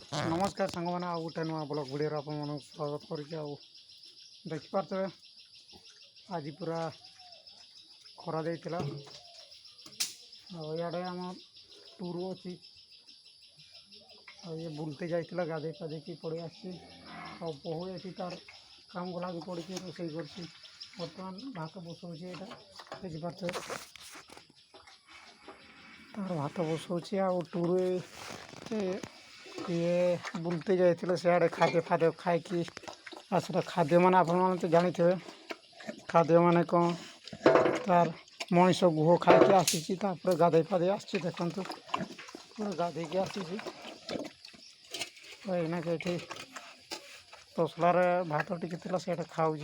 नमस्कार सांग मैंने आउ गोटे नुआ ब्लॉग वीडियो आप स्वागत करें आज पूरा खरा देला इे आम टूर अच्छी ये बुलते जाइला गाधे पाधे की पड़े आहू अच्छी तार काम गला भी पड़ी रोसे बर्तमान भात बसौचे बुझीपार तार भात बसौचे आ टूर ये बुलते जाइए सियाड़े खाद्य खाद्य खाई आसला खाद्य मान आप तो जानी थे खाद्य मान कौन तार मनीष गुह खाई आसी गाधे फाधे आसी देखु पूरा गाधे की आसी ये तसलार भात टी से खाऊ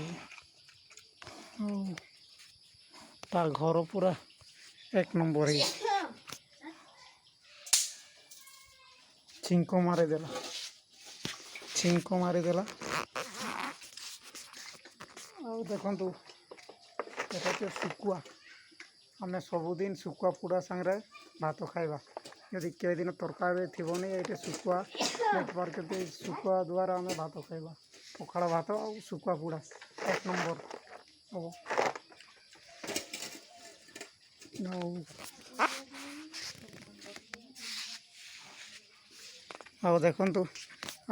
तार घर पूरा एक नंबर है छिंको मारिदेला देखु ये शुकुआ आम सबुदिन शुकुआ पुड़ा सांगे भात खाइबा यदि के दिन तरकारी थोनी ये शुकुआ देखबार के शुकुआ द्वारा आम भात खाइबा पखाड़ भात और शुकुआ पुड़ा एक नंबर हम देखु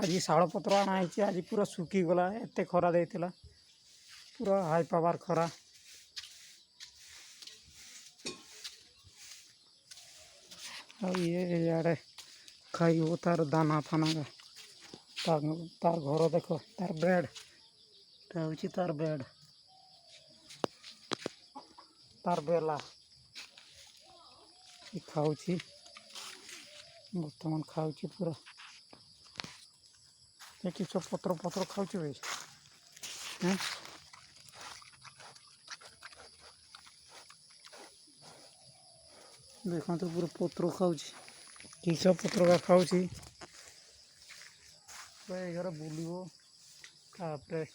आज शाल पत्र आनाई आज पूरा सुखीगला एत खरा देता पूरा हाई पावर खरा ये खाई तार दाना फाना तार घर देख तार बेड हूँ तार बेड तार बेला खाऊ बर्तमान खाऊ पूरा कि सब पत्र पत्र खाऊ भाई देखो तो पूरा पत्र खाऊ कि सब पत्र का खाऊ घर बुलपर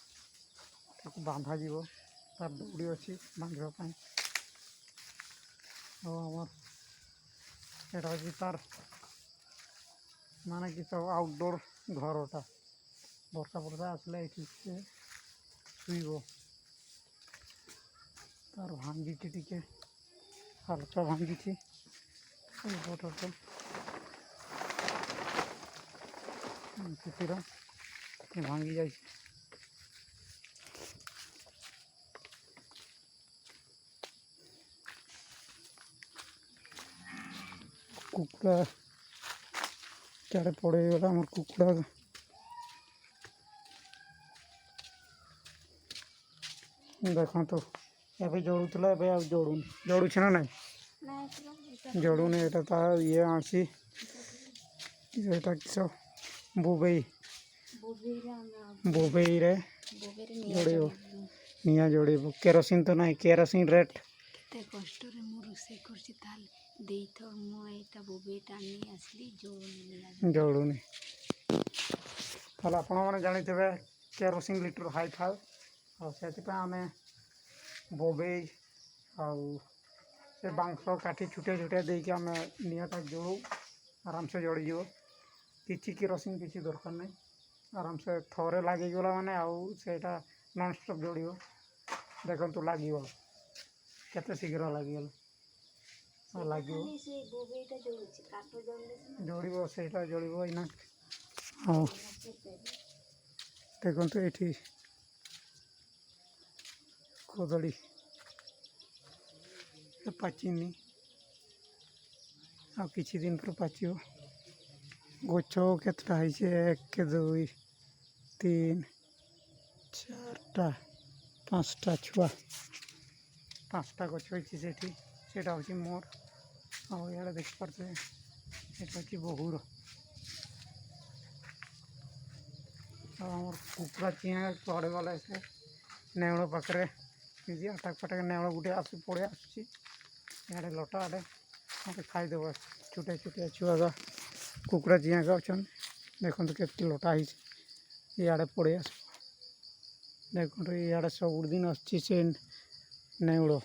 बांधा जीव तार दौड़ी अच्छी बांधापी एटा हूँ तार माने कि सब आउटडोर घरटा वर्षा वर्षा आसला ये शुब तार भांगी टी हालका भांगी भांगी जा कुकुड़ा चारे पड़ेगा मोर कुकुड़ा देखो तो ये जोड़ूला जोड़ू ना ना जोड़ूनी यहाँ ये आसी यहाँ किस बुबई बुबई रे जोड़ निया जोड़ केरोसिन तो ना केरोसिन रेट कष्ट रोसे जोड़ूनी आप जानी थे केरोसिन लिटर हाई फाई आम बोबई से बांस काठी छुटिया छुटिया देकी आम निटा जोड़ू आराम से जड़ीज किसी केरोसिन किसी दरकार नहीं आराम से थोड़े लगिगला माने आटा नॉन स्टॉप जोड़ देखु लगे केते शीघ्र लगिगला लगे जोड़ से जोड़ इना हाँ देखु ये कदली पाचिनी आ किसी दिन पर पाचिव गच केतटा एक दुई तीन चार्टा पाँचटा छुआ पाँचटा गच से हूँ मोर आड़े देख पारे यहाँ हूँ बहुर कुकुड़ा चिया पड़े गला से नेउल पाखे अटक फटक नेउल गोटे आस पड़े आड़े लटा आड़े खाईदेव छुटिया छुटिया छुआ का कुकुड़ा चिया का अच्छा देखो के लटा इे पड़े आस देखो इे सब दिन आसे नेउल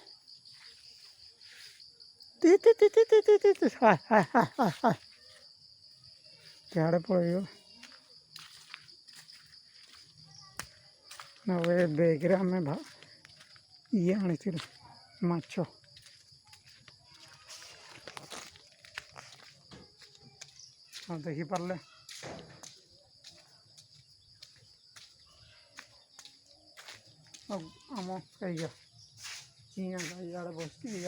इे पड़े ए बैग्रे आम ये आनी माछ हाँ देखिपारे आम कई चिंगा इे बस इे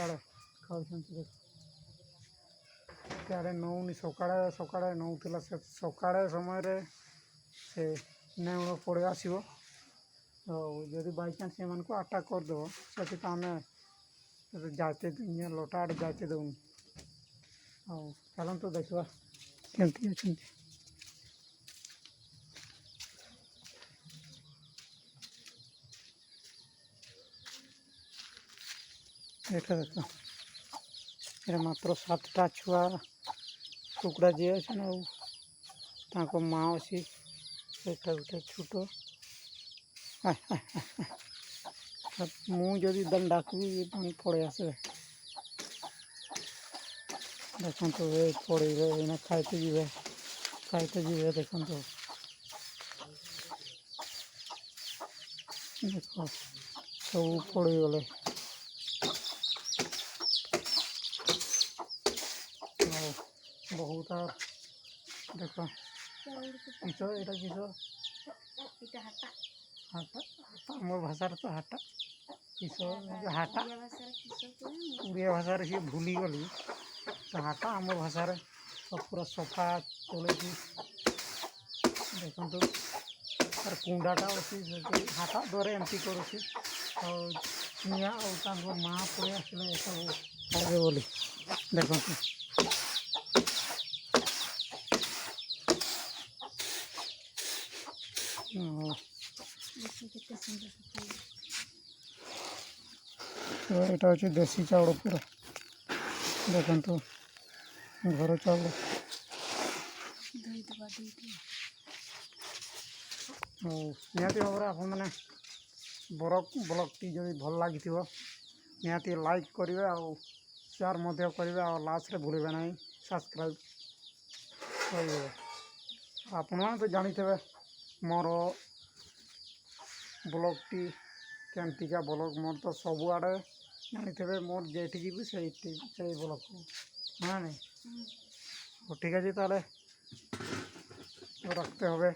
खाऊ देख इे नौनी सका सका नौला से सका समय से नेउल पड़े आसो जदि बाई चान्स से अटैक करदेव से आम जाते लटा आड़े जाते दौन चलते देखा केमती अच्छा এটা দেখো এটা মাত্র 7টা ছুয়া কুকুড়া যে আছে না তাଙ୍କ মা ଅଛି এটা ଗୋଟେ ଛୋଟ ମୁଁ ଯଦି ଡାକିବି ମାନେ ପଳେଇ ଆସିବେ ଦେଖନ୍ତୁ ଏ ପଳେଇବେ ଏଇନା ଖାଇତେ ଯିବେ ଦେଖନ୍ତୁ ଦେଖ ସବୁ ପଳେଇଗଲେ बहुत देख किस यहाँ किस हाटा आम भाषा तो हाटा किस हाटा उड़िया भाषा सी भूली गली तो हाटा आम भाषा पूरा सफा चले देखो तार कुंडाटा अच्छी हाटा द्वारा एमती करुँच माँ पड़े आसले सब खाए बोली देखो तो यहाँ हूँ देसी चाउल पूरा देखो घर चाउल निहाती भाव में आपण मैंने ब्लॉग टी जो भल लगी निहाती लाइक करेंगे आ शेयर करेंगे आ लास्ट रे भूलें ना सब्सक्राइब करेंगे आपण मैंने तो जानी थे मोर ब्लॉग टी केमतिका ब्लॉग मोर तो सबुआड़े जानी थे मोर जेठी जी से ब्लॉग हाँ नहीं ठीक है ताले रखते हैं।